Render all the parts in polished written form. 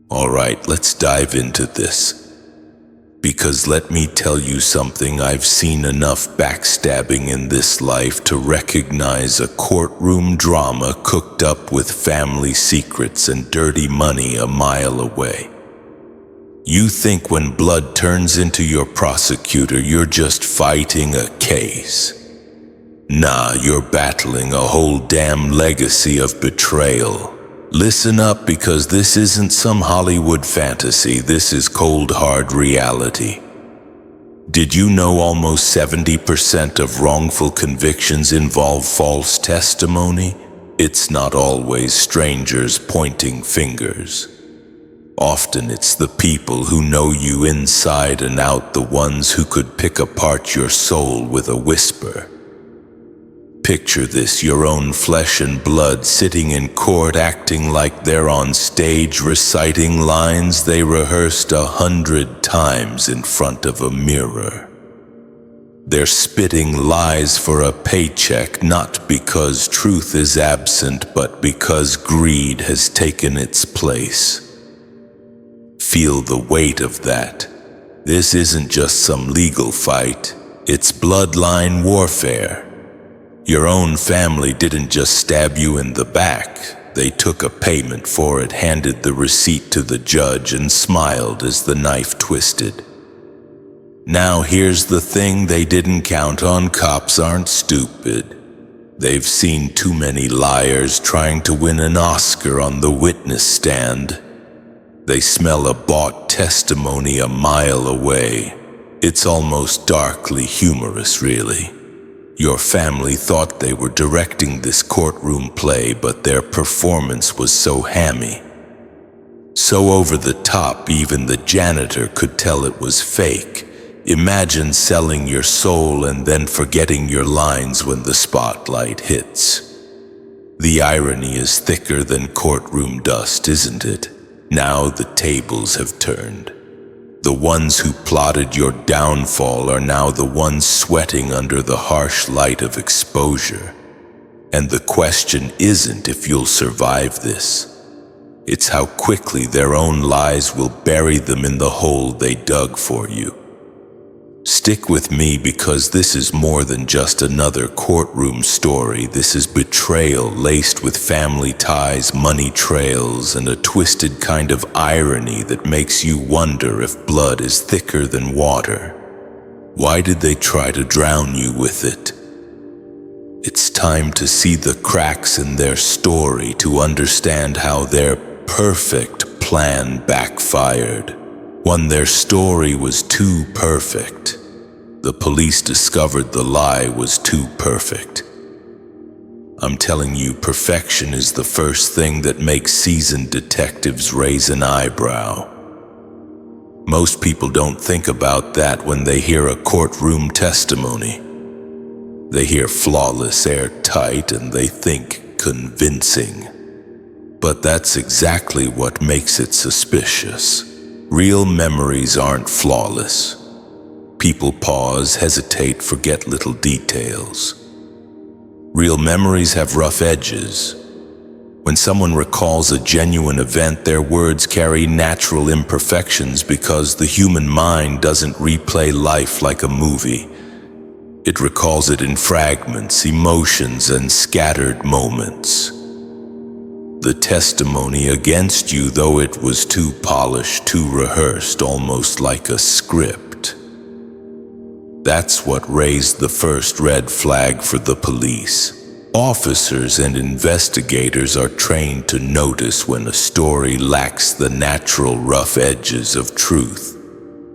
Alright, let's dive into this. Because let me tell you something, I've seen enough backstabbing in this life to recognize a courtroom drama cooked up with family secrets and dirty money a mile away. You think when blood turns into your prosecutor, you're just fighting a case. Nah, you're battling a whole damn legacy of betrayal. Listen up, because this isn't some Hollywood fantasy, this is cold hard reality. Did you know almost 70% of wrongful convictions involve false testimony? It's not always strangers pointing fingers. Often it's the people who know you inside and out, the ones who could pick apart your soul with a whisper. Picture this, your own flesh and blood sitting in court acting like they're on stage reciting lines they rehearsed 100 times in front of a mirror. They're spitting lies for a paycheck, not because truth is absent, but because greed has taken its place. Feel the weight of that. This isn't just some legal fight, it's bloodline warfare. Your own family didn't just stab you in the back. They took a payment for it, handed the receipt to the judge, and smiled as the knife twisted. Now here's the thing they didn't count on: cops aren't stupid. They've seen too many liars trying to win an Oscar on the witness stand. They smell a bought testimony a mile away. It's almost darkly humorous, really. Your family thought they were directing this courtroom play, but their performance was so hammy, so over the top, even the janitor could tell it was fake. Imagine selling your soul and then forgetting your lines when the spotlight hits. The irony is thicker than courtroom dust, isn't it? Now the tables have turned. The ones who plotted your downfall are now the ones sweating under the harsh light of exposure. And the question isn't if you'll survive this. It's how quickly their own lies will bury them in the hole they dug for you. Stick with me, because this is more than just another courtroom story. This is betrayal laced with family ties, money trails, and a twisted kind of irony that makes you wonder if blood is thicker than water. Why did they try to drown you with it? It's time to see the cracks in their story, to understand how their perfect plan backfired. When their story was too perfect, the police discovered the lie was too perfect. I'm telling you, perfection is the first thing that makes seasoned detectives raise an eyebrow. Most people don't think about that when they hear a courtroom testimony. They hear flawless, airtight, and they think convincing. But that's exactly what makes it suspicious. Real memories aren't flawless. People pause, hesitate, forget little details. Real memories have rough edges. When someone recalls a genuine event, their words carry natural imperfections, because the human mind doesn't replay life like a movie. It recalls it in fragments, emotions, and scattered moments. The testimony against you, though it was too polished, too rehearsed, almost like a script. That's what raised the first red flag for the police. Officers and investigators are trained to notice when a story lacks the natural rough edges of truth.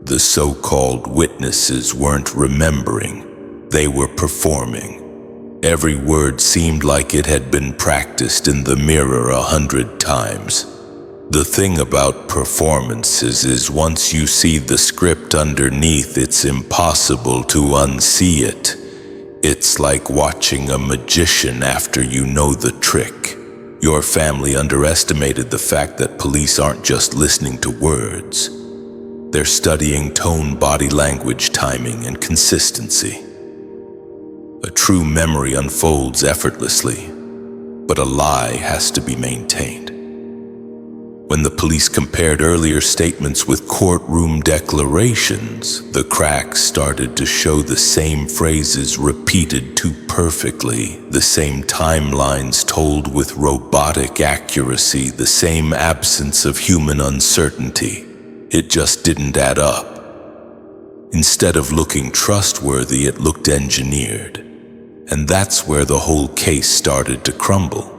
The so-called witnesses weren't remembering, they were performing. Every word seemed like it had been practiced in the mirror 100 times. The thing about performances is, once you see the script underneath, it's impossible to unsee it. It's like watching a magician after you know the trick. Your family underestimated the fact that police aren't just listening to words. They're studying tone, body language, timing, and consistency. A true memory unfolds effortlessly, but a lie has to be maintained. When the police compared earlier statements with courtroom declarations, the cracks started to show the same phrases repeated too perfectly, the same timelines told with robotic accuracy, the same absence of human uncertainty. It just didn't add up. Instead of looking trustworthy, it looked engineered. And that's where the whole case started to crumble.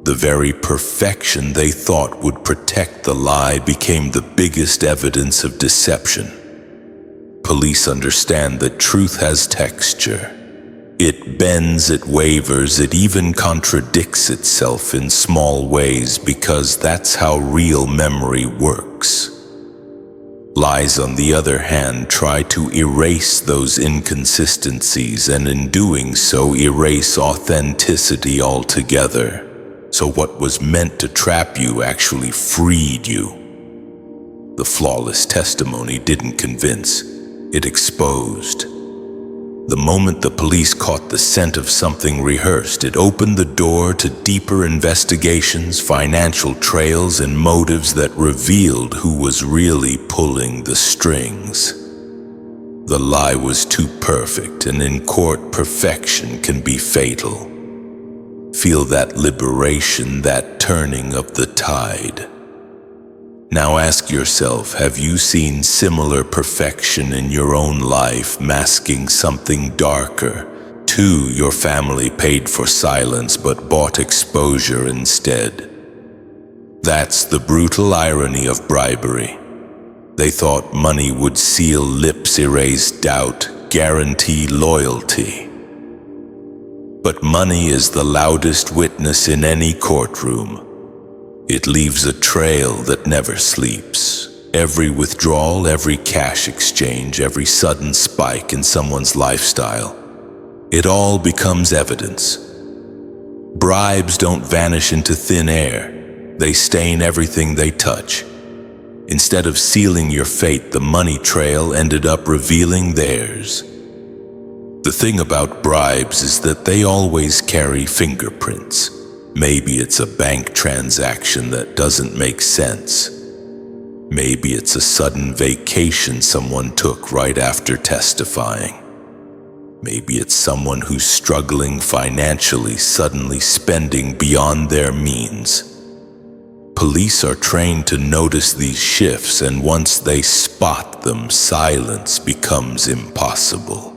The very perfection they thought would protect the lie became the biggest evidence of deception. Police understand that truth has texture. It bends, it wavers, it even contradicts itself in small ways because that's how real memory works. Lies, on the other hand, try to erase those inconsistencies and in doing so erase authenticity altogether. So what was meant to trap you actually freed you. The flawless testimony didn't convince, it exposed. The moment the police caught the scent of something rehearsed, it opened the door to deeper investigations, financial trails, and motives that revealed who was really pulling the strings. The lie was too perfect, and in court, perfection can be fatal. Feel that liberation, that turning of the tide. Now ask yourself, have you seen similar perfection in your own life masking something darker? 2, your family paid for silence but bought exposure instead. That's the brutal irony of bribery. They thought money would seal lips, erase doubt, guarantee loyalty. But money is the loudest witness in any courtroom. It leaves a trail that never sleeps. Every withdrawal, every cash exchange, every sudden spike in someone's lifestyle. It all becomes evidence. Bribes don't vanish into thin air. They stain everything they touch. Instead of sealing your fate, the money trail ended up revealing theirs. The thing about bribes is that they always carry fingerprints. Maybe it's a bank transaction that doesn't make sense. Maybe it's a sudden vacation someone took right after testifying. Maybe it's someone who's struggling financially, suddenly spending beyond their means. Police are trained to notice these shifts, and once they spot them, silence becomes impossible.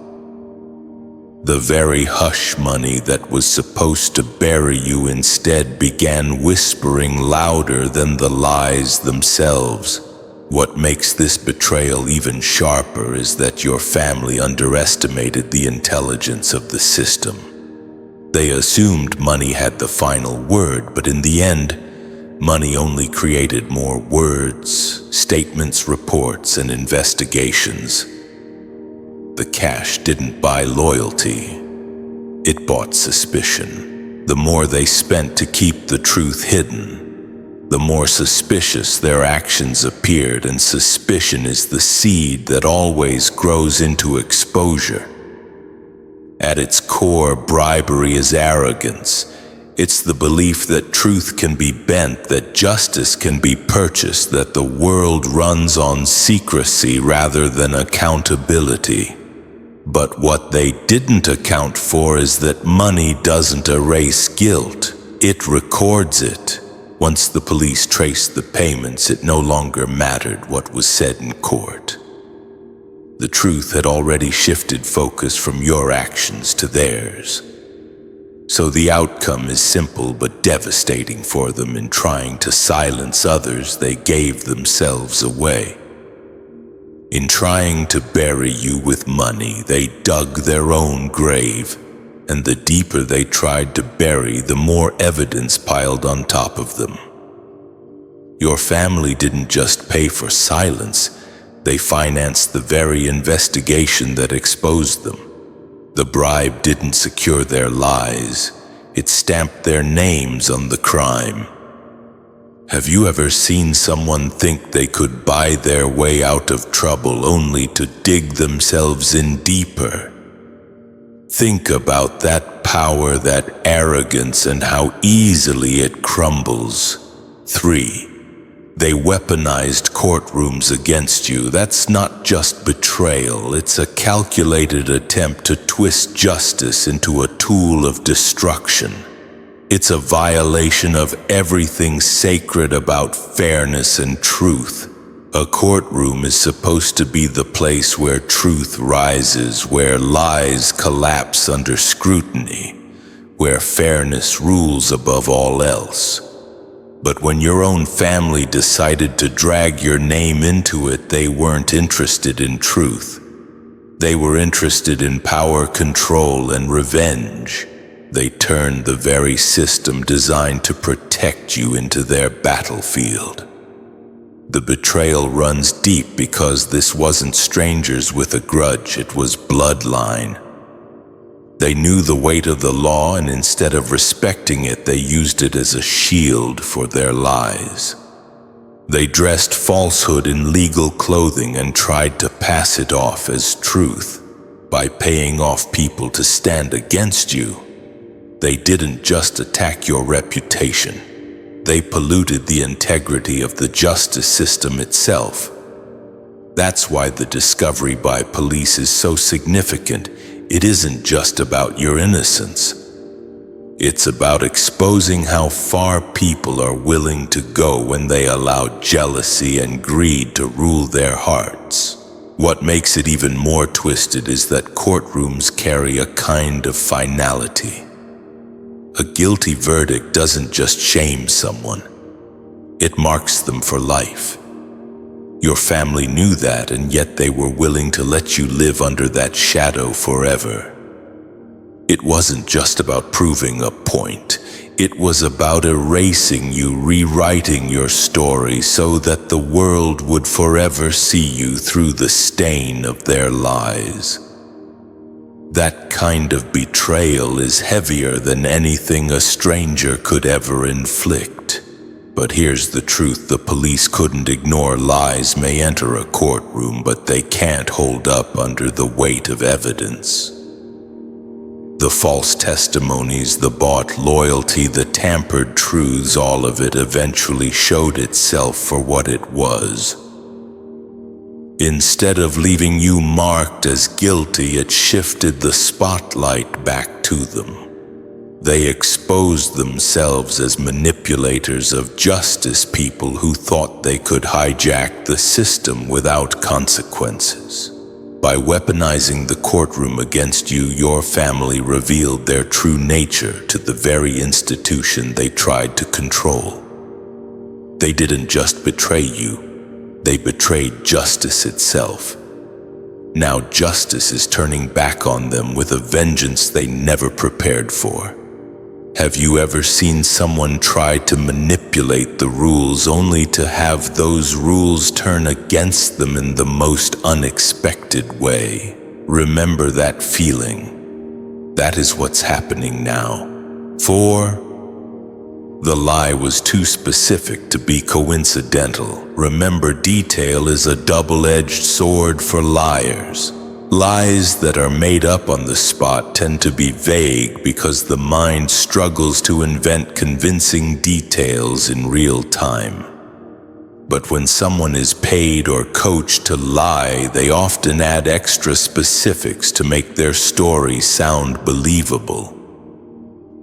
The very hush money that was supposed to bury you instead began whispering louder than the lies themselves. What makes this betrayal even sharper is that your family underestimated the intelligence of the system. They assumed money had the final word, but in the end, money only created more words, statements, reports, and investigations. The cash didn't buy loyalty. It bought suspicion. The more they spent to keep the truth hidden, the more suspicious their actions appeared, and suspicion is the seed that always grows into exposure. At its core, bribery is arrogance. It's the belief that truth can be bent, that justice can be purchased, that the world runs on secrecy rather than accountability. But what they didn't account for is that money doesn't erase guilt, it records it. Once the police traced the payments, it no longer mattered what was said in court. The truth had already shifted focus from your actions to theirs. So the outcome is simple but devastating for them. In trying to silence others, they gave themselves away. In trying to bury you with money, they dug their own grave, and the deeper they tried to bury, the more evidence piled on top of them. Your family didn't just pay for silence, they financed the very investigation that exposed them. The bribe didn't secure their lies, it stamped their names on the crime. Have you ever seen someone think they could buy their way out of trouble only to dig themselves in deeper? Think about that power, that arrogance, and how easily it crumbles. 3. They weaponized courtrooms against you. That's not just betrayal, it's a calculated attempt to twist justice into a tool of destruction. It's a violation of everything sacred about fairness and truth. A courtroom is supposed to be the place where truth rises, where lies collapse under scrutiny, where fairness rules above all else. But when your own family decided to drag your name into it, they weren't interested in truth. They were interested in power, control, and revenge. They turned the very system designed to protect you into their battlefield. The betrayal runs deep because this wasn't strangers with a grudge, it was bloodline. They knew the weight of the law, and instead of respecting it, they used it as a shield for their lies. They dressed falsehood in legal clothing and tried to pass it off as truth by paying off people to stand against you. They didn't just attack your reputation. They polluted the integrity of the justice system itself. That's why the discovery by police is so significant. It isn't just about your innocence. It's about exposing how far people are willing to go when they allow jealousy and greed to rule their hearts. What makes it even more twisted is that courtrooms carry a kind of finality. A guilty verdict doesn't just shame someone. It marks them for life. Your family knew that, and yet they were willing to let you live under that shadow forever. It wasn't just about proving a point. It was about erasing you, rewriting your story so that the world would forever see you through the stain of their lies. That kind of betrayal is heavier than anything a stranger could ever inflict. But here's the truth: the police couldn't ignore lies. May enter a courtroom, but they can't hold up under the weight of evidence. The false testimonies, the bought loyalty, the tampered truths, all of it eventually showed itself for what it was. Instead of leaving you marked as guilty, it shifted the spotlight back to them. They exposed themselves as manipulators of justice, people who thought they could hijack the system without consequences. By weaponizing the courtroom against you, your family revealed their true nature to the very institution they tried to control. They didn't just betray you, they betrayed justice itself. Now justice is turning back on them with a vengeance they never prepared for. Have you ever seen someone try to manipulate the rules only to have those rules turn against them in the most unexpected way? Remember that feeling. That is what's happening now. The lie was too specific to be coincidental. Remember, detail is a double-edged sword for liars. Lies that are made up on the spot tend to be vague because the mind struggles to invent convincing details in real time. But when someone is paid or coached to lie, they often add extra specifics to make their story sound believable.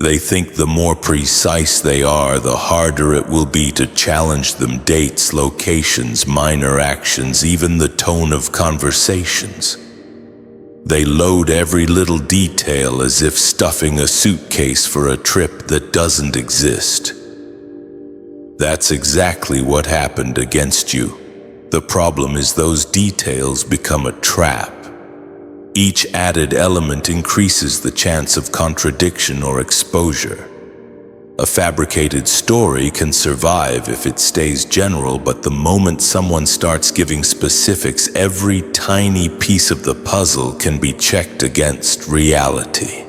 They think the more precise they are, the harder it will be to challenge them. Dates, locations, minor actions, even the tone of conversations. They load every little detail as if stuffing a suitcase for a trip that doesn't exist. That's exactly what happened against you. The problem is those details become a trap. Each added element increases the chance of contradiction or exposure. A fabricated story can survive if it stays general, but the moment someone starts giving specifics, every tiny piece of the puzzle can be checked against reality.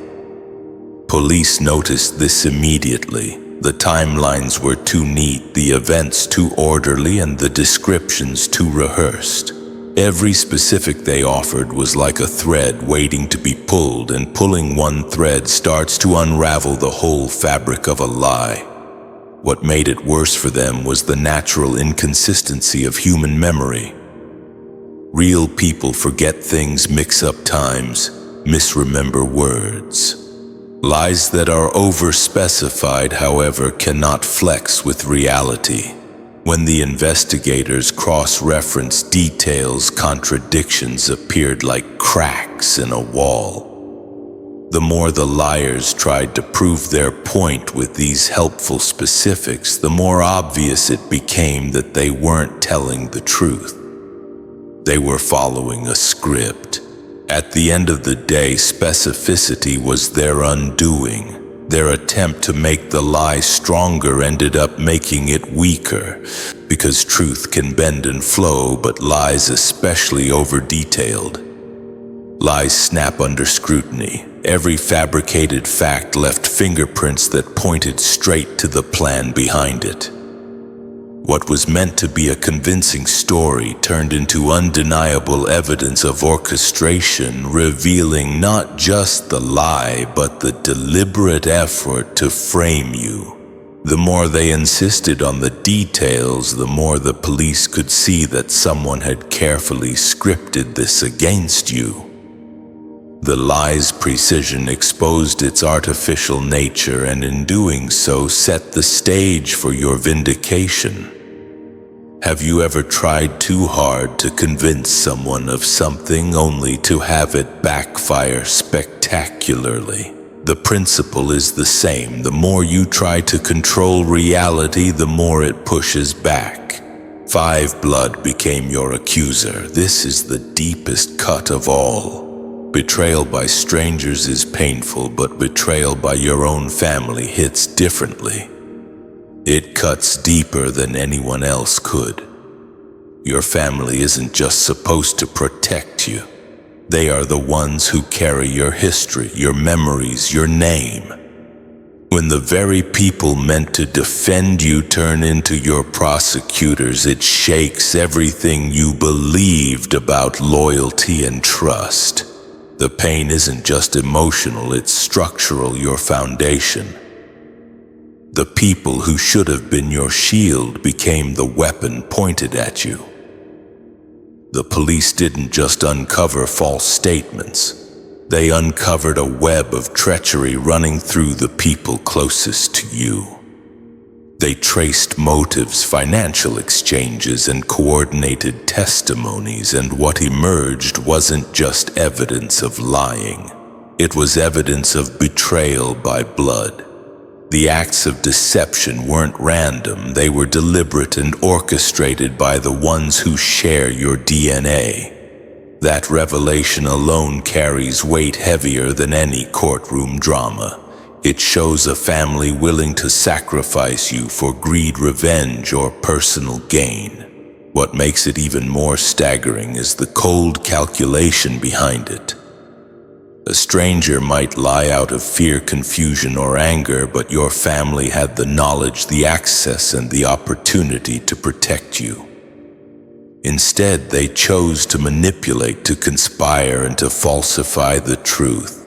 Police noticed this immediately. The timelines were too neat, the events too orderly, and the descriptions too rehearsed. Every specific they offered was like a thread waiting to be pulled, and pulling one thread starts to unravel the whole fabric of a lie. What made it worse for them was the natural inconsistency of human memory. Real people forget things, mix up times, misremember words. Lies that are overspecified, however, cannot flex with reality. When the investigators cross-referenced details, contradictions appeared like cracks in a wall. The more the liars tried to prove their point with these helpful specifics, the more obvious it became that they weren't telling the truth. They were following a script. At the end of the day, specificity was their undoing. Their attempt to make the lie stronger ended up making it weaker, because truth can bend and flow, but lies, especially over-detailed. Lies snap under scrutiny. Every fabricated fact left fingerprints that pointed straight to the plan behind it. What was meant to be a convincing story turned into undeniable evidence of orchestration, revealing not just the lie, but the deliberate effort to frame you. The more they insisted on the details, the more the police could see that someone had carefully scripted this against you. The lie's precision exposed its artificial nature, and in doing so set the stage for your vindication. Have you ever tried too hard to convince someone of something only to have it backfire spectacularly? The principle is the same. The more you try to control reality, the more it pushes back. Five Blood became your accuser. This is the deepest cut of all. Betrayal by strangers is painful, but betrayal by your own family hits differently. It cuts deeper than anyone else could. Your family isn't just supposed to protect you. They are the ones who carry your history, your memories, your name. When the very people meant to defend you turn into your prosecutors, it shakes everything you believed about loyalty and trust. The pain isn't just emotional, it's structural, your foundation. The people who should have been your shield became the weapon pointed at you. The police didn't just uncover false statements. They uncovered a web of treachery running through the people closest to you. They traced motives, financial exchanges, and coordinated testimonies, and what emerged wasn't just evidence of lying. It was evidence of betrayal by blood. The acts of deception weren't random, they were deliberate and orchestrated by the ones who share your DNA. That revelation alone carries weight heavier than any courtroom drama. It shows a family willing to sacrifice you for greed, revenge, or personal gain. What makes it even more staggering is the cold calculation behind it. A stranger might lie out of fear, confusion, or anger, but your family had the knowledge, the access, and the opportunity to protect you. Instead, they chose to manipulate, to conspire, and to falsify the truth.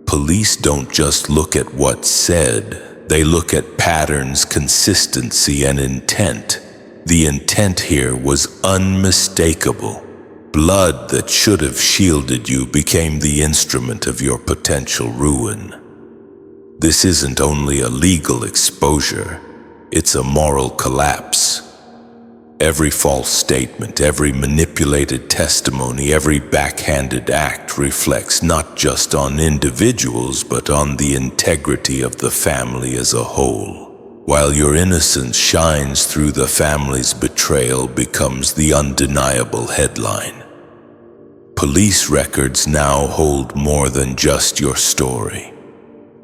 Police don't just look at what's said, they look at patterns, consistency, and intent. The intent here was unmistakable. Blood that should have shielded you became the instrument of your potential ruin. This isn't only a legal exposure, it's a moral collapse. Every false statement, every manipulated testimony, every backhanded act reflects not just on individuals, but on the integrity of the family as a whole. While your innocence shines through, the family's betrayal becomes the undeniable headline. Police records now hold more than just your story.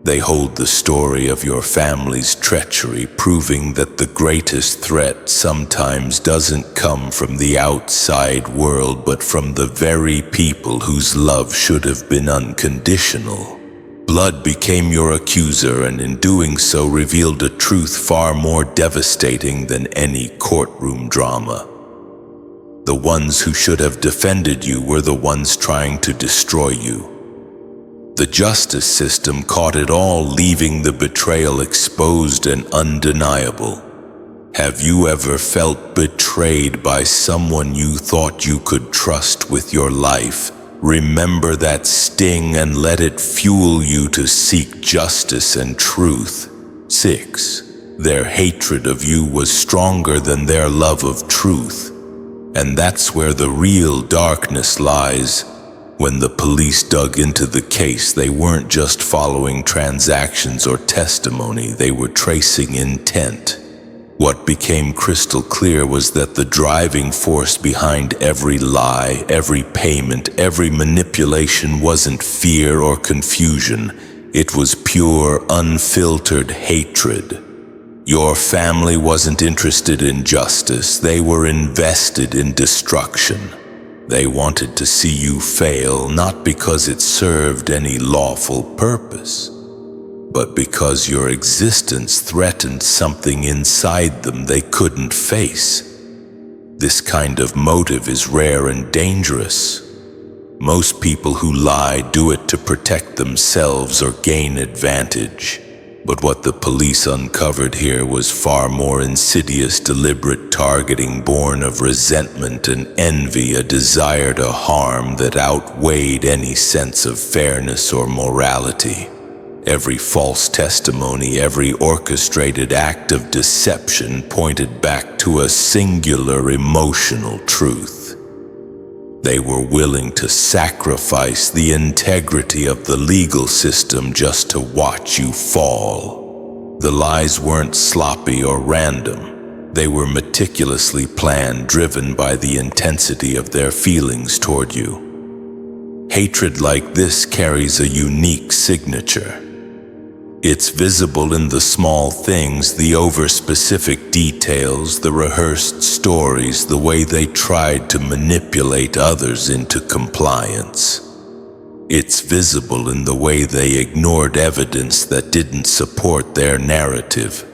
They hold the story of your family's treachery, proving that the greatest threat sometimes doesn't come from the outside world, but from the very people whose love should have been unconditional. Blood became your accuser, and in doing so revealed a truth far more devastating than any courtroom drama. The ones who should have defended you were the ones trying to destroy you. The justice system caught it all, leaving the betrayal exposed and undeniable. Have you ever felt betrayed by someone you thought you could trust with your life? Remember that sting and let it fuel you to seek justice and truth. 6. Their hatred of you was stronger than their love of truth. And that's where the real darkness lies. When the police dug into the case, they weren't just following transactions or testimony, they were tracing intent. What became crystal clear was that the driving force behind every lie, every payment, every manipulation wasn't fear or confusion. It was pure, unfiltered hatred. Your family wasn't interested in justice, they were invested in destruction. They wanted to see you fail, not because it served any lawful purpose, but because your existence threatened something inside them they couldn't face. This kind of motive is rare and dangerous. Most people who lie do it to protect themselves or gain advantage. But what the police uncovered here was far more insidious, deliberate targeting born of resentment and envy, a desire to harm that outweighed any sense of fairness or morality. Every false testimony, every orchestrated act of deception pointed back to a singular emotional truth. They were willing to sacrifice the integrity of the legal system just to watch you fall. The lies weren't sloppy or random. They were meticulously planned, driven by the intensity of their feelings toward you. Hatred like this carries a unique signature. It's visible in the small things, the over-specific details, the rehearsed stories, the way they tried to manipulate others into compliance. It's visible in the way they ignored evidence that didn't support their narrative.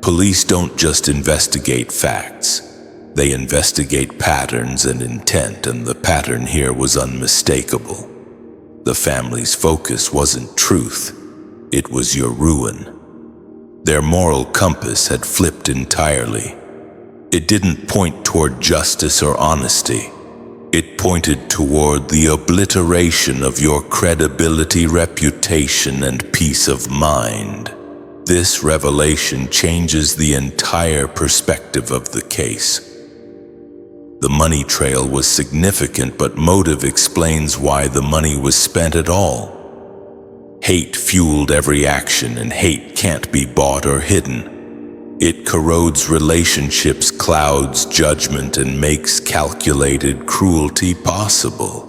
Police don't just investigate facts. They investigate patterns and intent, and the pattern here was unmistakable. The family's focus wasn't truth. It was your ruin. Their moral compass had flipped entirely. It didn't point toward justice or honesty. It pointed toward the obliteration of your credibility, reputation, and peace of mind. This revelation changes the entire perspective of the case. The money trail was significant, but motive explains why the money was spent at all. Hate fueled every action, and hate can't be bought or hidden. It corrodes relationships, clouds judgment, and makes calculated cruelty possible.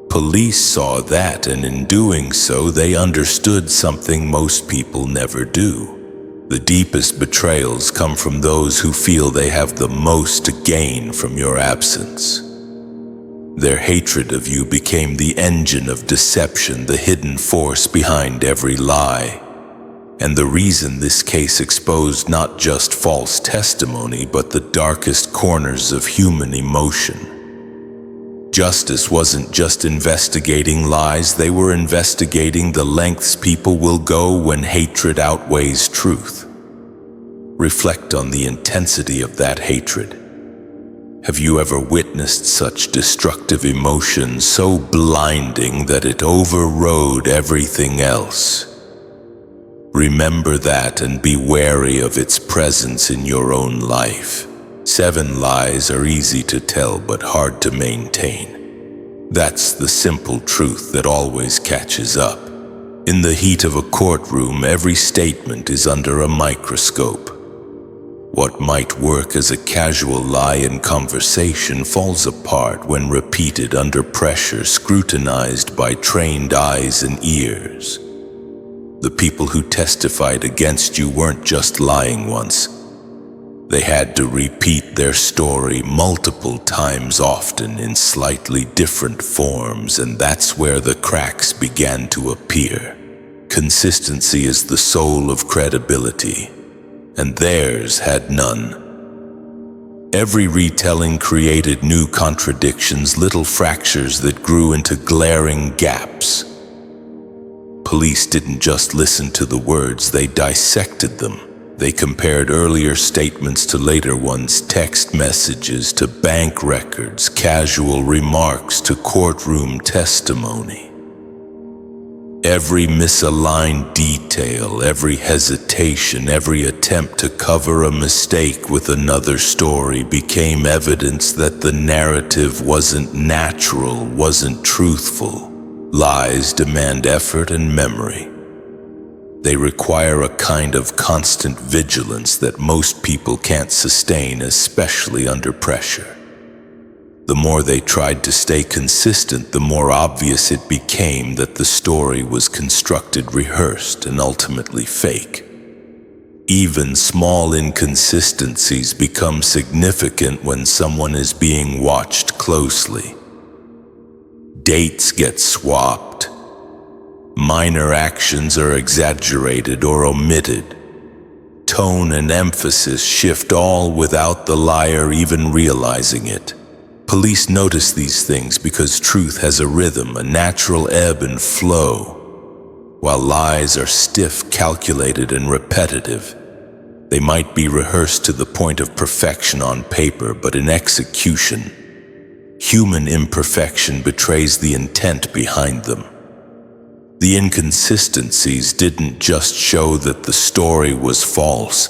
Police saw that, and in doing so, they understood something most people never do. The deepest betrayals come from those who feel they have the most to gain from your absence. Their hatred of you became the engine of deception, the hidden force behind every lie. And the reason this case exposed not just false testimony, but the darkest corners of human emotion. Justice wasn't just investigating lies, they were investigating the lengths people will go when hatred outweighs truth. Reflect on the intensity of that hatred. Have you ever witnessed such destructive emotion, so blinding that it overrode everything else? Remember that and be wary of its presence in your own life. 7 lies are easy to tell but hard to maintain. That's the simple truth that always catches up. In the heat of a courtroom, every statement is under a microscope. What might work as a casual lie in conversation falls apart when repeated under pressure, scrutinized by trained eyes and ears. The people who testified against you weren't just lying once. They had to repeat their story multiple times, often in slightly different forms, and that's where the cracks began to appear. Consistency is the soul of credibility, and theirs had none. Every retelling created new contradictions, little fractures that grew into glaring gaps. Police didn't just listen to the words, they dissected them. They compared earlier statements to later ones, text messages to bank records, casual remarks to courtroom testimony. Every misaligned detail, every hesitation, every attempt to cover a mistake with another story became evidence that the narrative wasn't natural, wasn't truthful. Lies demand effort and memory. They require a kind of constant vigilance that most people can't sustain, especially under pressure. The more they tried to stay consistent, the more obvious it became that the story was constructed, rehearsed, and ultimately fake. Even small inconsistencies become significant when someone is being watched closely. Dates get swapped. Minor actions are exaggerated or omitted. Tone and emphasis shift, all without the liar even realizing it. Police notice these things because truth has a rhythm, a natural ebb and flow, while lies are stiff, calculated, and repetitive. They might be rehearsed to the point of perfection on paper, but in execution, human imperfection betrays the intent behind them. The inconsistencies didn't just show that the story was false.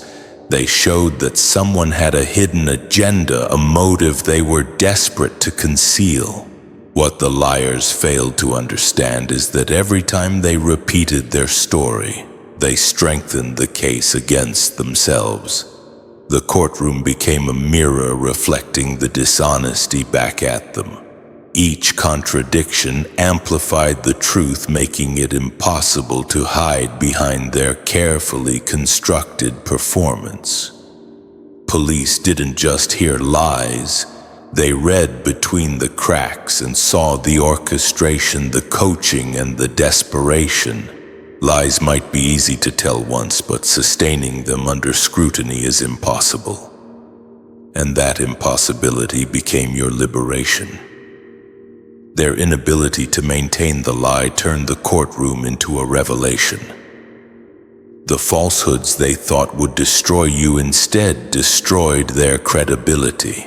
They showed that someone had a hidden agenda, a motive they were desperate to conceal. What the liars failed to understand is that every time they repeated their story, they strengthened the case against themselves. The courtroom became a mirror reflecting the dishonesty back at them. Each contradiction amplified the truth, making it impossible to hide behind their carefully constructed performance. Police didn't just hear lies, they read between the cracks and saw the orchestration, the coaching, and the desperation. Lies might be easy to tell once, but sustaining them under scrutiny is impossible. And that impossibility became your liberation. Their inability to maintain the lie turned the courtroom into a revelation. The falsehoods they thought would destroy you instead destroyed their credibility.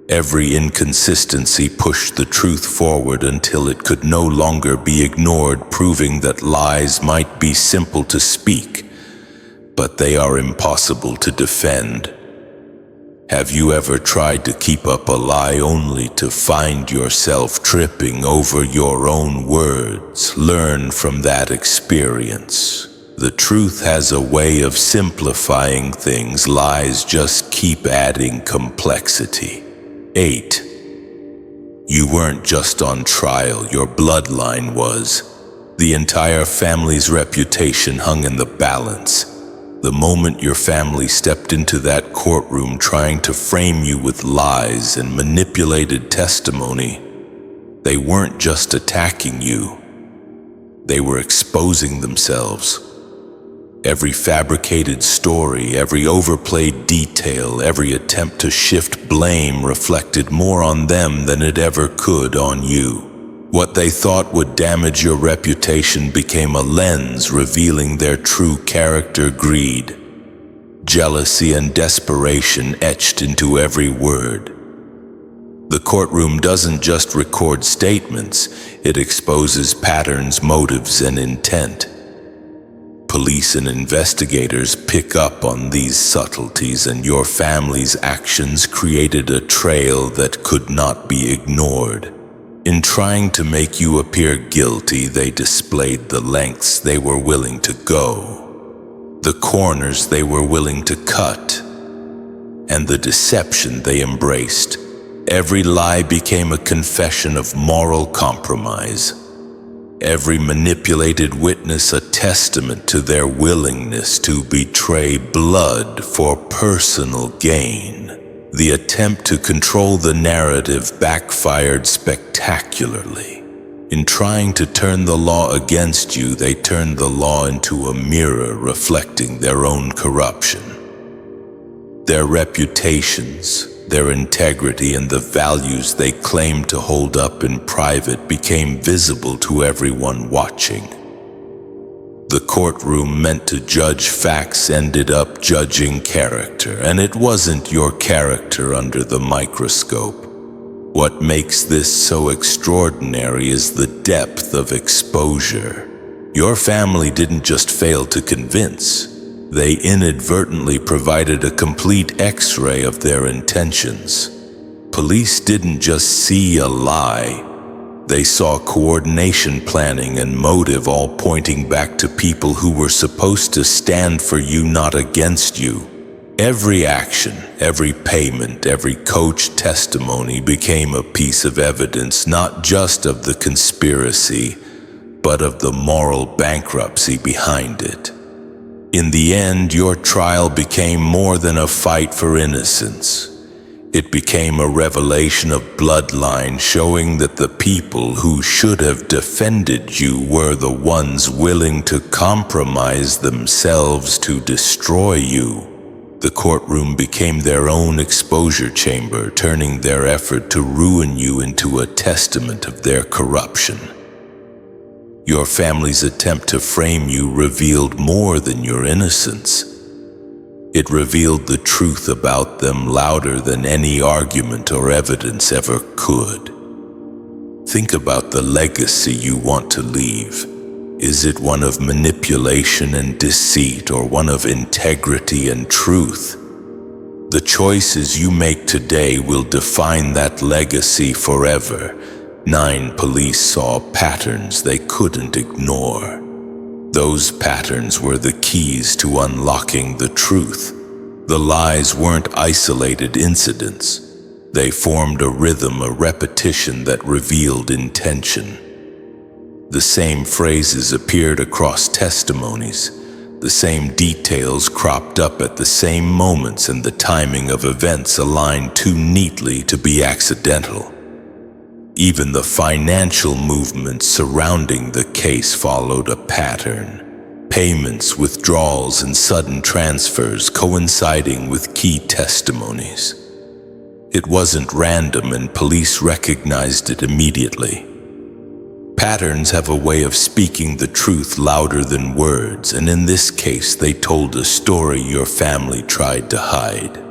Every inconsistency pushed the truth forward until it could no longer be ignored, proving that lies might be simple to speak, but they are impossible to defend. Have you ever tried to keep up a lie only to find yourself tripping over your own words? Learn from that experience. The truth has a way of simplifying things. Lies just keep adding complexity. 8. You weren't just on trial, your bloodline was. The entire family's reputation hung in the balance. The moment your family stepped into that courtroom trying to frame you with lies and manipulated testimony, they weren't just attacking you. They were exposing themselves. Every fabricated story, every overplayed detail, every attempt to shift blame reflected more on them than it ever could on you. What they thought would damage your reputation became a lens revealing their true character. Greed, jealousy, and desperation etched into every word. The courtroom doesn't just record statements, it exposes patterns, motives, and intent. Police and investigators pick up on these subtleties, and your family's actions created a trail that could not be ignored. In trying to make you appear guilty, they displayed the lengths they were willing to go, the corners they were willing to cut, and the deception they embraced. Every lie became a confession of moral compromise. Every manipulated witness a testament to their willingness to betray blood for personal gain. The attempt to control the narrative backfired spectacularly. In trying to turn the law against you, they turned the law into a mirror reflecting their own corruption. Their reputations, their integrity, and the values they claimed to hold up in private became visible to everyone watching. The courtroom meant to judge facts ended up judging character, and it wasn't your character under the microscope. What makes this so extraordinary is the depth of exposure. Your family didn't just fail to convince, they inadvertently provided a complete X-ray of their intentions. Police didn't just see a lie, they saw coordination, planning, and motive, all pointing back to people who were supposed to stand for you, not against you. Every action, every payment, every coach testimony became a piece of evidence, not just of the conspiracy, but of the moral bankruptcy behind it. In the end, your trial became more than a fight for innocence. It became a revelation of bloodline, showing that the people who should have defended you were the ones willing to compromise themselves to destroy you. The courtroom became their own exposure chamber, turning their effort to ruin you into a testament of their corruption. Your family's attempt to frame you revealed more than your innocence. It revealed the truth about them louder than any argument or evidence ever could. Think about the legacy you want to leave. Is it one of manipulation and deceit, or one of integrity and truth? The choices you make today will define that legacy forever. 9 police saw patterns they couldn't ignore. Those patterns were the keys to unlocking the truth. The lies weren't isolated incidents. They formed a rhythm, a repetition that revealed intention. The same phrases appeared across testimonies. The same details cropped up at the same moments, and the timing of events aligned too neatly to be accidental. Even the financial movements surrounding the case followed a pattern. Payments, withdrawals, and sudden transfers coinciding with key testimonies. It wasn't random, and police recognized it immediately. Patterns have a way of speaking the truth louder than words, and in this case they told a story your family tried to hide.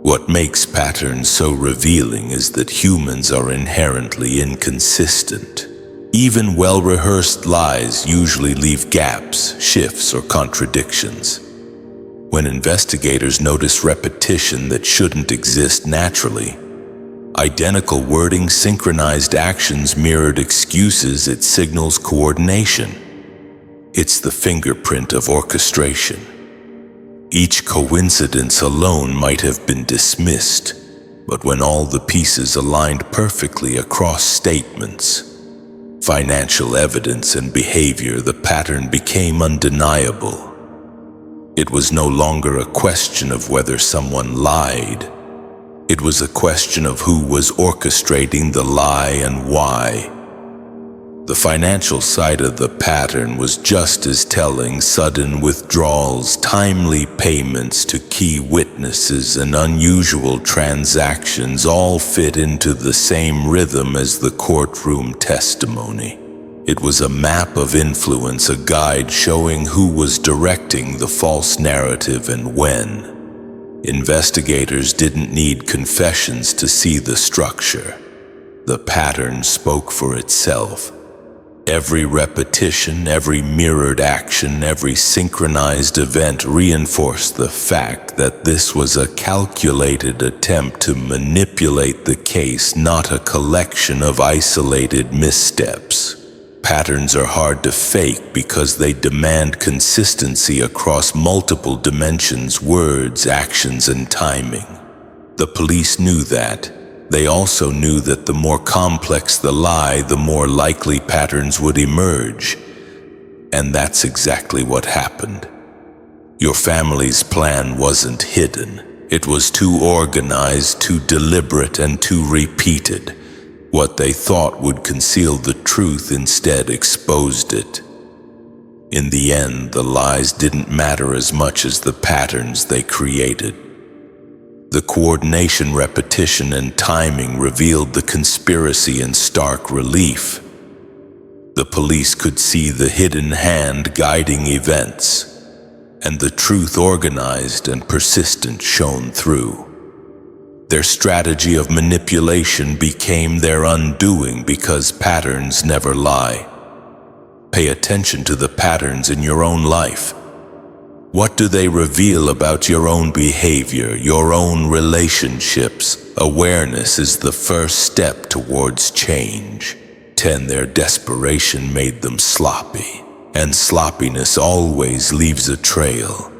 What makes patterns so revealing is that humans are inherently inconsistent. Even well-rehearsed lies usually leave gaps, shifts, or contradictions. When investigators notice repetition that shouldn't exist naturally, identical wording, synchronized actions, mirrored excuses, it signals coordination. It's the fingerprint of orchestration. Each coincidence alone might have been dismissed, but when all the pieces aligned perfectly across statements, financial evidence, and behavior, the pattern became undeniable. It was no longer a question of whether someone lied. It was a question of who was orchestrating the lie and why. The financial side of the pattern was just as telling. Sudden withdrawals, timely payments to key witnesses, and unusual transactions all fit into the same rhythm as the courtroom testimony. It was a map of influence, a guide showing who was directing the false narrative and when. Investigators didn't need confessions to see the structure. The pattern spoke for itself. Every repetition, every mirrored action, every synchronized event reinforced the fact that this was a calculated attempt to manipulate the case, not a collection of isolated missteps. Patterns are hard to fake because they demand consistency across multiple dimensions: words, actions, and timing. The police knew that. They also knew that the more complex the lie, the more likely patterns would emerge. And that's exactly what happened. Your family's plan wasn't hidden. It was too organized, too deliberate, and too repeated. What they thought would conceal the truth instead exposed it. In the end, the lies didn't matter as much as the patterns they created. The coordination, repetition, and timing revealed the conspiracy in stark relief. The police could see the hidden hand guiding events, and the truth organized and persistent shone through. Their strategy of manipulation became their undoing because patterns never lie. Pay attention to the patterns in your own life. What do they reveal about your own behavior, your own relationships? Awareness is the first step towards change. 10. Their desperation made them sloppy, and sloppiness always leaves a trail.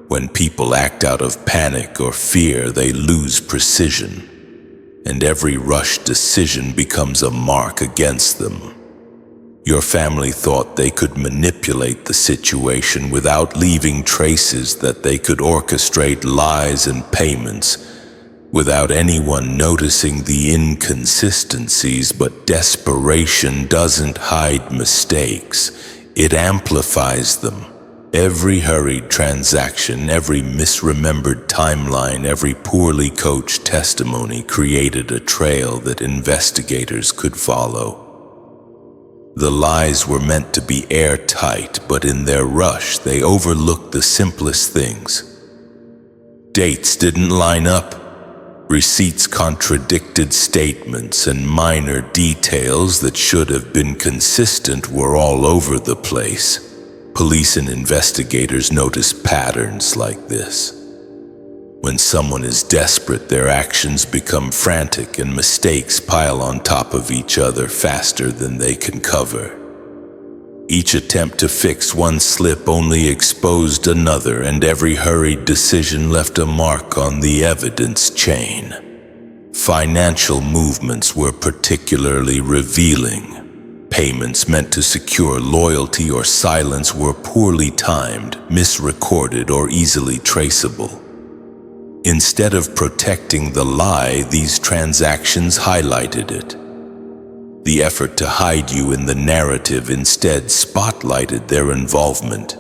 When people act out of panic or fear, they lose precision, and every rushed decision becomes a mark against them. Your family thought they could manipulate the situation without leaving traces, that they could orchestrate lies and payments without anyone noticing the inconsistencies. But desperation doesn't hide mistakes, it amplifies them. Every hurried transaction, every misremembered timeline, every poorly coached testimony created a trail that investigators could follow. The lies were meant to be airtight, but in their rush, they overlooked the simplest things. Dates didn't line up. Receipts contradicted statements, and minor details that should have been consistent were all over the place. Police and investigators notice patterns like this. When someone is desperate, their actions become frantic and mistakes pile on top of each other faster than they can cover. Each attempt to fix one slip only exposed another, and every hurried decision left a mark on the evidence chain. Financial movements were particularly revealing. Payments meant to secure loyalty or silence were poorly timed, misrecorded, or easily traceable. Instead of protecting the lie, these transactions highlighted it. The effort to hide you in the narrative instead spotlighted their involvement.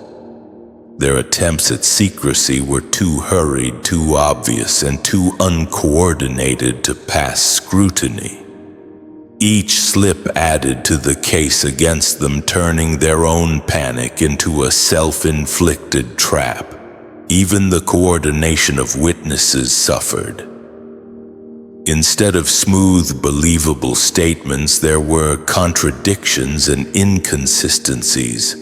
Their attempts at secrecy were too hurried, too obvious, and too uncoordinated to pass scrutiny. Each slip added to the case against them, turning their own panic into a self-inflicted trap. Even the coordination of witnesses suffered. Instead of smooth, believable statements, there were contradictions and inconsistencies.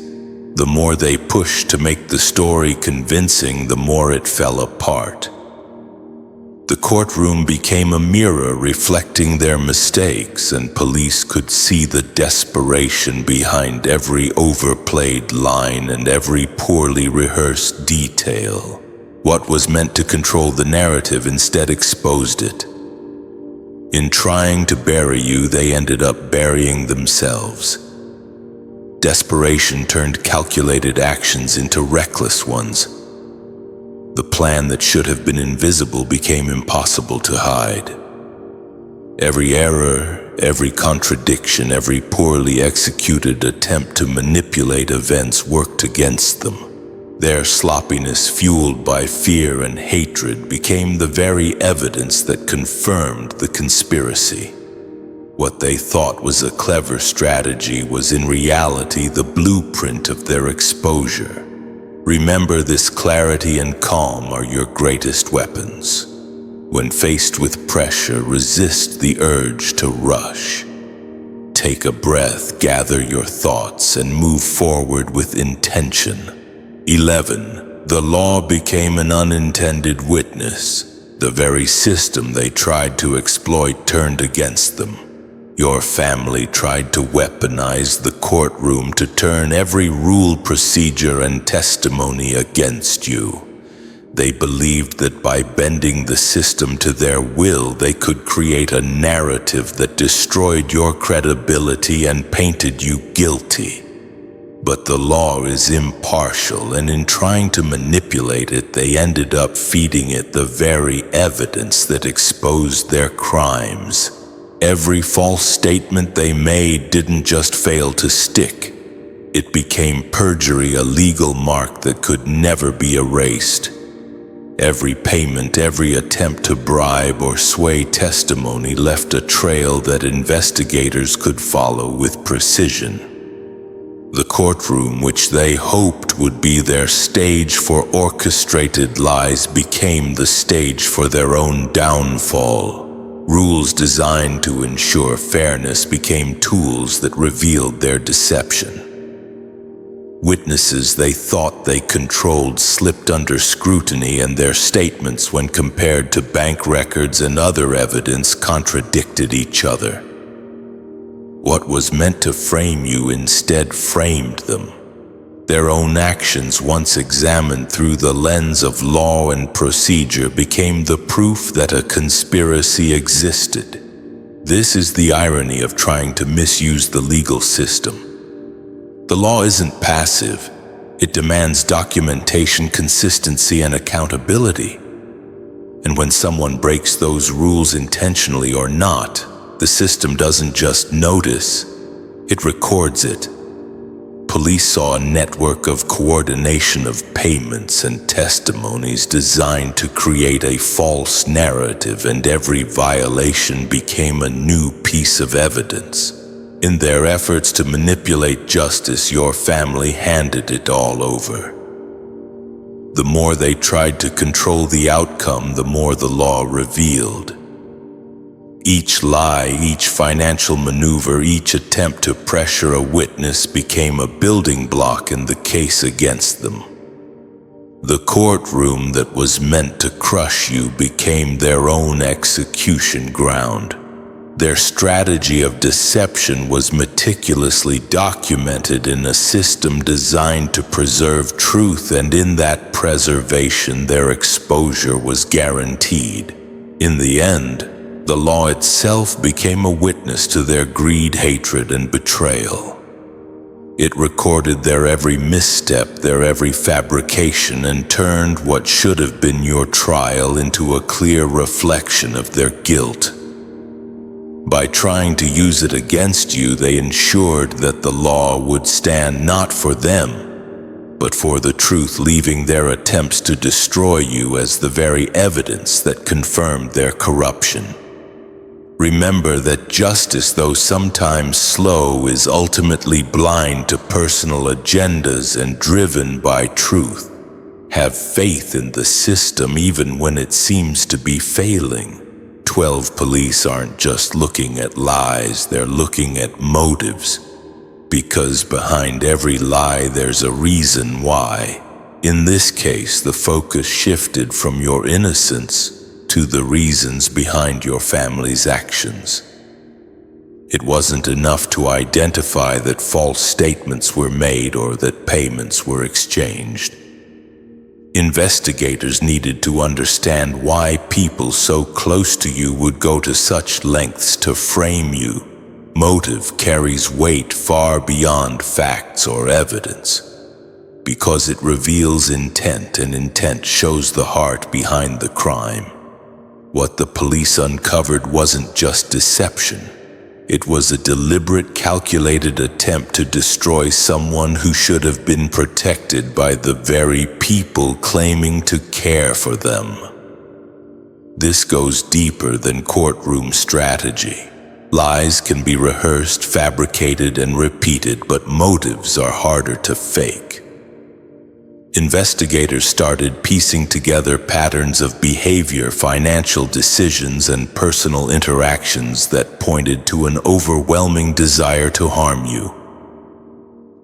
The more they pushed to make the story convincing, the more it fell apart. The courtroom became a mirror reflecting their mistakes, and police could see the desperation behind every overplayed line and every poorly rehearsed detail. What was meant to control the narrative instead exposed it. In trying to bury you, they ended up burying themselves. Desperation turned calculated actions into reckless ones. The plan that should have been invisible became impossible to hide. Every error, every contradiction, every poorly executed attempt to manipulate events worked against them. Their sloppiness, fueled by fear and hatred, became the very evidence that confirmed the conspiracy. What they thought was a clever strategy was in reality the blueprint of their exposure. Remember, this clarity and calm are your greatest weapons. When faced with pressure, resist the urge to rush. Take a breath, gather your thoughts, and move forward with intention. 11. The law became an unintended witness. The very system they tried to exploit turned against them. Your family tried to weaponize the courtroom to turn every rule, procedure, and testimony against you. They believed that by bending the system to their will, they could create a narrative that destroyed your credibility and painted you guilty. But the law is impartial, and in trying to manipulate it, they ended up feeding it the very evidence that exposed their crimes. Every false statement they made didn't just fail to stick. It became perjury, a legal mark that could never be erased. Every payment, every attempt to bribe or sway testimony left a trail that investigators could follow with precision. The courtroom, which they hoped would be their stage for orchestrated lies, became the stage for their own downfall. Rules designed to ensure fairness became tools that revealed their deception. Witnesses they thought they controlled slipped under scrutiny, and their statements, when compared to bank records and other evidence, contradicted each other. What was meant to frame you instead framed them. Their own actions, once examined through the lens of law and procedure, became the proof that a conspiracy existed. This is the irony of trying to misuse the legal system. The law isn't passive. It demands documentation, consistency, and accountability. And when someone breaks those rules intentionally or not, the system doesn't just notice, it records it. Police saw a network of coordination of payments and testimonies designed to create a false narrative, and every violation became a new piece of evidence. In their efforts to manipulate justice, your family handed it all over. The more they tried to control the outcome, the more the law revealed. Each lie, each financial maneuver, each attempt to pressure a witness became a building block in the case against them. The courtroom that was meant to crush you became their own execution ground. Their strategy of deception was meticulously documented in a system designed to preserve truth, and in that preservation, their exposure was guaranteed. In the end, the law itself became a witness to their greed, hatred, and betrayal. It recorded their every misstep, their every fabrication, and turned what should have been your trial into a clear reflection of their guilt. By trying to use it against you, they ensured that the law would stand not for them, but for the truth, leaving their attempts to destroy you as the very evidence that confirmed their corruption. Remember that justice, though sometimes slow, is ultimately blind to personal agendas and driven by truth. Have faith in the system even when it seems to be failing. 12 Police aren't just looking at lies, they're looking at motives. Because behind every lie there's a reason why. In this case, the focus shifted from your innocence to the reasons behind your family's actions. It wasn't enough to identify that false statements were made or that payments were exchanged. Investigators needed to understand why people so close to you would go to such lengths to frame you. Motive carries weight far beyond facts or evidence, because it reveals intent, and intent shows the heart behind the crime. What the police uncovered wasn't just deception. It was a deliberate, calculated attempt to destroy someone who should have been protected by the very people claiming to care for them. This goes deeper than courtroom strategy. Lies can be rehearsed, fabricated, and repeated, but motives are harder to fake. Investigators started piecing together patterns of behavior, financial decisions, and personal interactions that pointed to an overwhelming desire to harm you.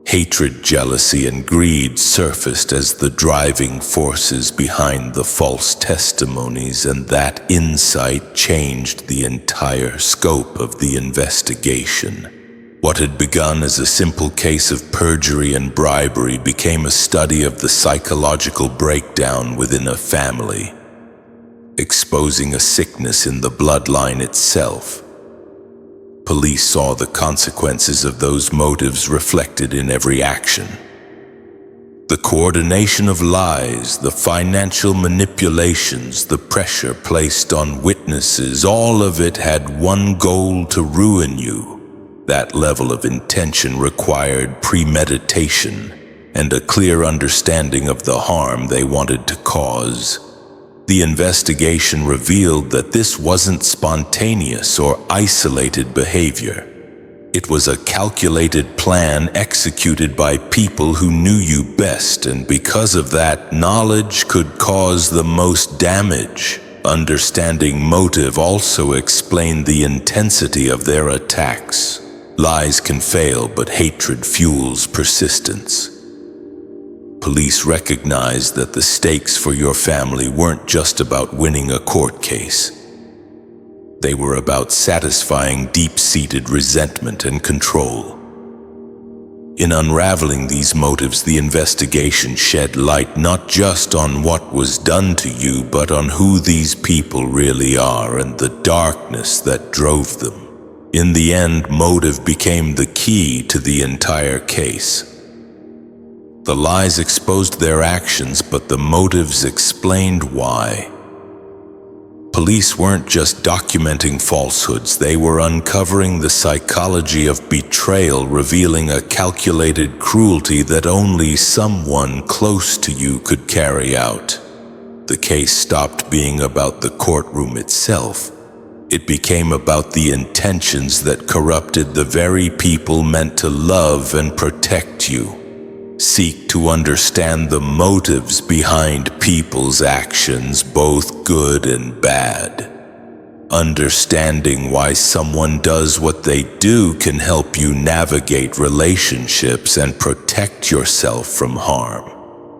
Hatred, jealousy, and greed surfaced as the driving forces behind the false testimonies, and that insight changed the entire scope of the investigation. What had begun as a simple case of perjury and bribery became a study of the psychological breakdown within a family, exposing a sickness in the bloodline itself. Police saw the consequences of those motives reflected in every action. The coordination of lies, the financial manipulations, the pressure placed on witnesses, all of it had one goal: to ruin you. That level of intention required premeditation and a clear understanding of the harm they wanted to cause. The investigation revealed that this wasn't spontaneous or isolated behavior. It was a calculated plan executed by people who knew you best, and because of that, knowledge could cause the most damage. Understanding motive also explained the intensity of their attacks. Lies can fail, but hatred fuels persistence. Police recognized that the stakes for your family weren't just about winning a court case. They were about satisfying deep-seated resentment and control. In unraveling these motives, the investigation shed light not just on what was done to you, but on who these people really are and the darkness that drove them. In the end, motive became the key to the entire case. The lies exposed their actions, but the motives explained why. Police weren't just documenting falsehoods, they were uncovering the psychology of betrayal, revealing a calculated cruelty that only someone close to you could carry out. The case stopped being about the courtroom itself. It became about the intentions that corrupted the very people meant to love and protect you. Seek to understand the motives behind people's actions, both good and bad. Understanding why someone does what they do can help you navigate relationships and protect yourself from harm.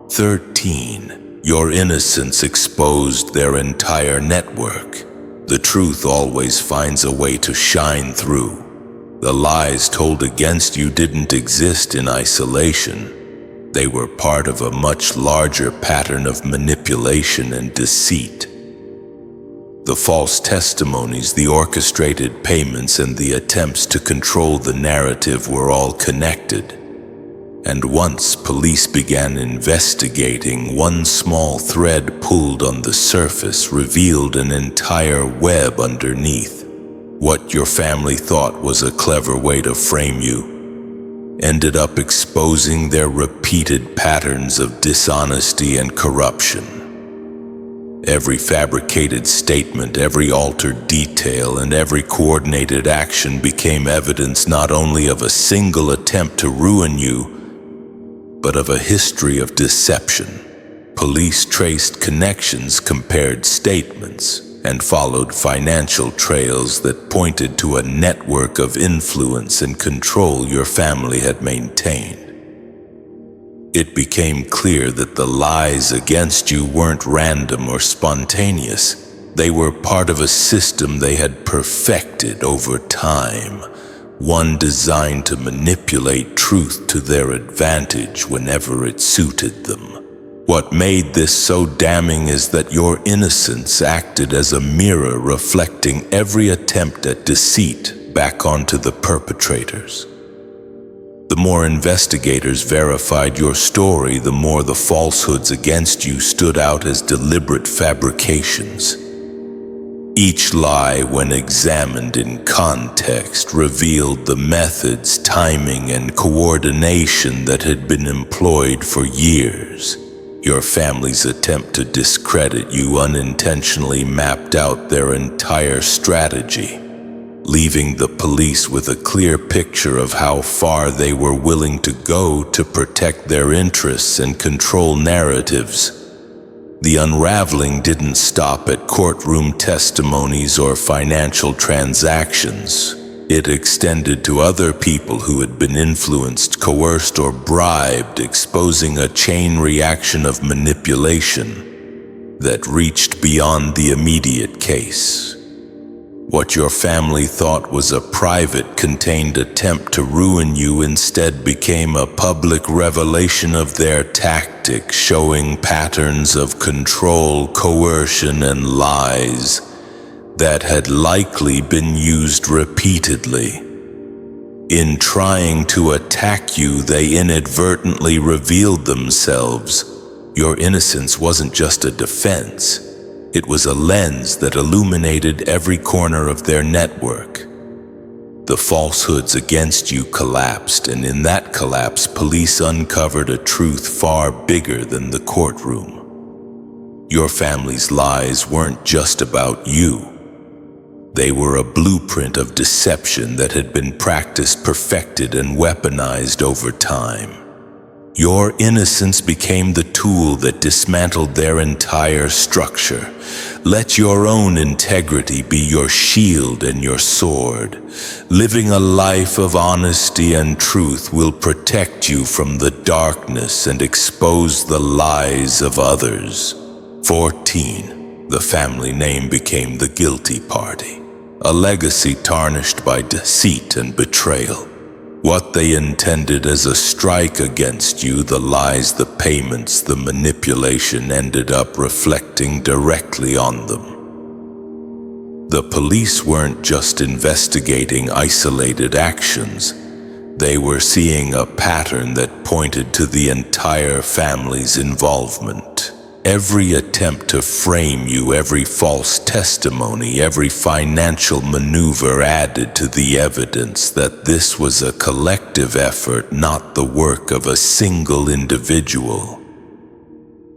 13. Your innocence exposed their entire network. The truth always finds a way to shine through. The lies told against you didn't exist in isolation. They were part of a much larger pattern of manipulation and deceit. The false testimonies, the orchestrated payments, and the attempts to control the narrative were all connected. And once police began investigating, one small thread pulled on the surface revealed an entire web underneath. What your family thought was a clever way to frame you ended up exposing their repeated patterns of dishonesty and corruption. Every fabricated statement, every altered detail, and every coordinated action became evidence not only of a single attempt to ruin you, but of a history of deception. Police traced connections, compared statements, and followed financial trails that pointed to a network of influence and control your family had maintained. It became clear that the lies against you weren't random or spontaneous. They were part of a system they had perfected over time, one designed to manipulate truth to their advantage whenever it suited them. What made this so damning is that your innocence acted as a mirror reflecting every attempt at deceit back onto the perpetrators. The more investigators verified your story, the more the falsehoods against you stood out as deliberate fabrications. Each lie, when examined in context, revealed the methods, timing, and coordination that had been employed for years. Your family's attempt to discredit you unintentionally mapped out their entire strategy, leaving the police with a clear picture of how far they were willing to go to protect their interests and control narratives. The unraveling didn't stop at courtroom testimonies or financial transactions. It extended to other people who had been influenced, coerced, or bribed, exposing a chain reaction of manipulation that reached beyond the immediate case. What your family thought was a private, contained attempt to ruin you instead became a public revelation of their tactics, showing patterns of control, coercion, and lies that had likely been used repeatedly. In trying to attack you, they inadvertently revealed themselves. Your innocence wasn't just a defense. It was a lens that illuminated every corner of their network. The falsehoods against you collapsed, and in that collapse, police uncovered a truth far bigger than the courtroom. Your family's lies weren't just about you. They were a blueprint of deception that had been practiced, perfected, and weaponized over time. Your innocence became the tool that dismantled their entire structure. Let your own integrity be your shield and your sword. Living a life of honesty and truth will protect you from the darkness and expose the lies of others. 14. The family name became the guilty party, a legacy tarnished by deceit and betrayal. What they intended as a strike against you, the lies, the payments, the manipulation, ended up reflecting directly on them. The police weren't just investigating isolated actions. They were seeing a pattern that pointed to the entire family's involvement. Every attempt to frame you, every false testimony, every financial maneuver added to the evidence that this was a collective effort, not the work of a single individual.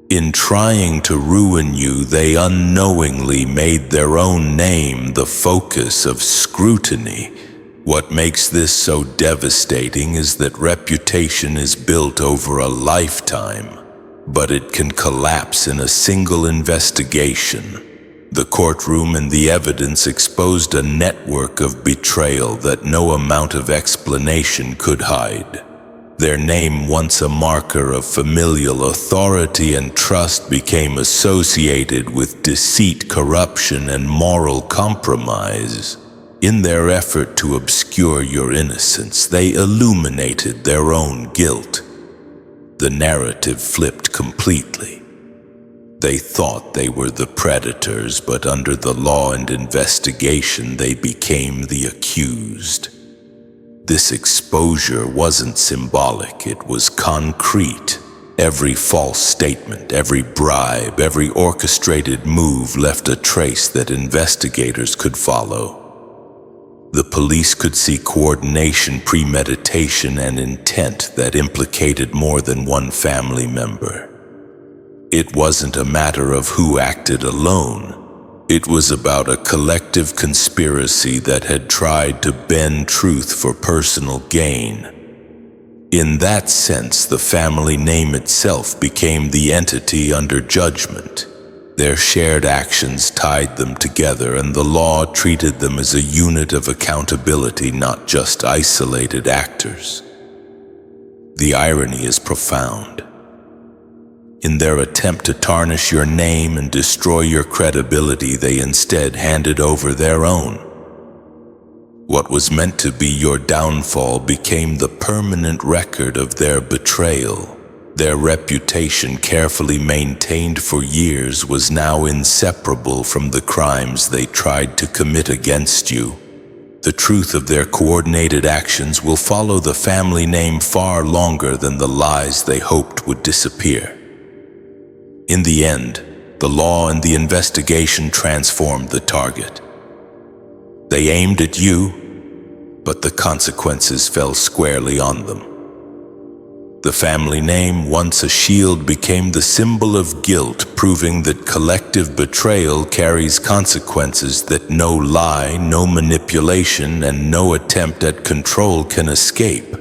In trying to ruin you, they unknowingly made their own name the focus of scrutiny. What makes this so devastating is that reputation is built over a lifetime, but it can collapse in a single investigation. The courtroom and the evidence exposed a network of betrayal that no amount of explanation could hide. Their name, once a marker of familial authority and trust, became associated with deceit, corruption, and moral compromise. In their effort to obscure your innocence, they illuminated their own guilt. The narrative flipped completely. They thought they were the predators, but under the law and investigation, they became the accused. This exposure wasn't symbolic, it was concrete. Every false statement, every bribe, every orchestrated move left a trace that investigators could follow. The police could see coordination, premeditation, and intent that implicated more than one family member. It wasn't a matter of who acted alone. It was about a collective conspiracy that had tried to bend truth for personal gain. In that sense, the family name itself became the entity under judgment. Their shared actions tied them together, and the law treated them as a unit of accountability, not just isolated actors. The irony is profound. In their attempt to tarnish your name and destroy your credibility, they instead handed over their own. What was meant to be your downfall became the permanent record of their betrayal. Their reputation, carefully maintained for years, was now inseparable from the crimes they tried to commit against you. The truth of their coordinated actions will follow the family name far longer than the lies they hoped would disappear. In the end, the law and the investigation transformed the target. They aimed at you, but the consequences fell squarely on them. The family name, once a shield, became the symbol of guilt, proving that collective betrayal carries consequences that no lie, no manipulation, and no attempt at control can escape.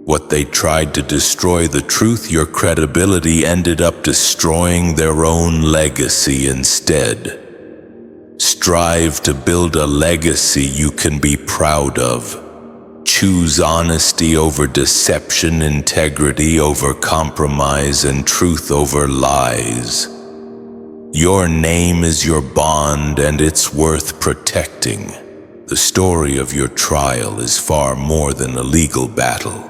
What they tried to destroy, the truth, your credibility, ended up destroying their own legacy instead. Strive to build a legacy you can be proud of. Choose honesty over deception, integrity over compromise, and truth over lies. Your name is your bond, and it's worth protecting. The story of your trial is far more than a legal battle.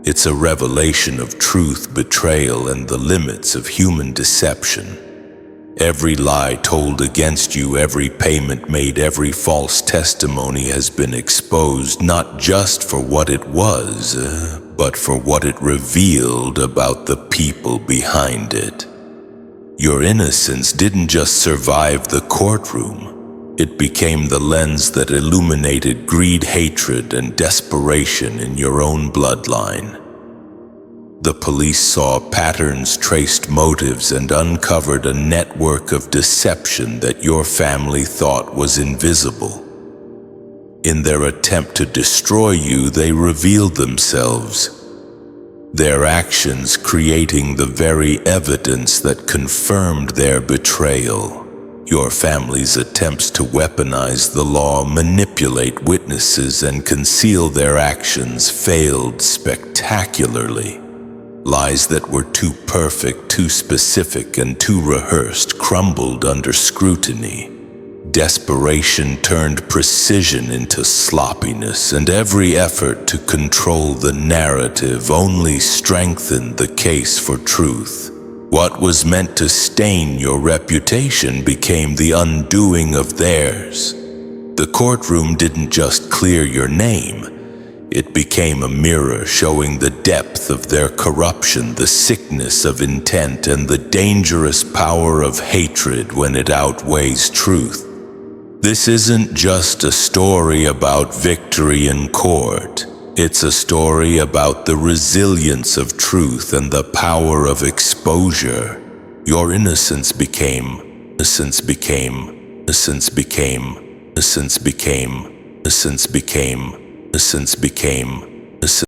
It's a revelation of truth, betrayal, and the limits of human deception. Every lie told against you, every payment made, every false testimony has been exposed, not just for what it was, but for what it revealed about the people behind it. Your innocence didn't just survive the courtroom. It became the lens that illuminated greed, hatred, and desperation in your own bloodline. The police saw patterns, traced motives, and uncovered a network of deception that your family thought was invisible. In their attempt to destroy you, they revealed themselves, their actions creating the very evidence that confirmed their betrayal. Your family's attempts to weaponize the law, manipulate witnesses, and conceal their actions failed spectacularly. Lies that were too perfect, too specific, and too rehearsed crumbled under scrutiny. Desperation turned precision into sloppiness, and every effort to control the narrative only strengthened the case for truth. What was meant to stain your reputation became the undoing of theirs. The courtroom didn't just clear your name. It became a mirror showing the depth of their corruption, the sickness of intent, and the dangerous power of hatred when it outweighs truth. This isn't just a story about victory in court. It's a story about the resilience of truth and the power of exposure. Your innocence became, innocence became, innocence became, innocence became, innocence became, innocence became, innocence.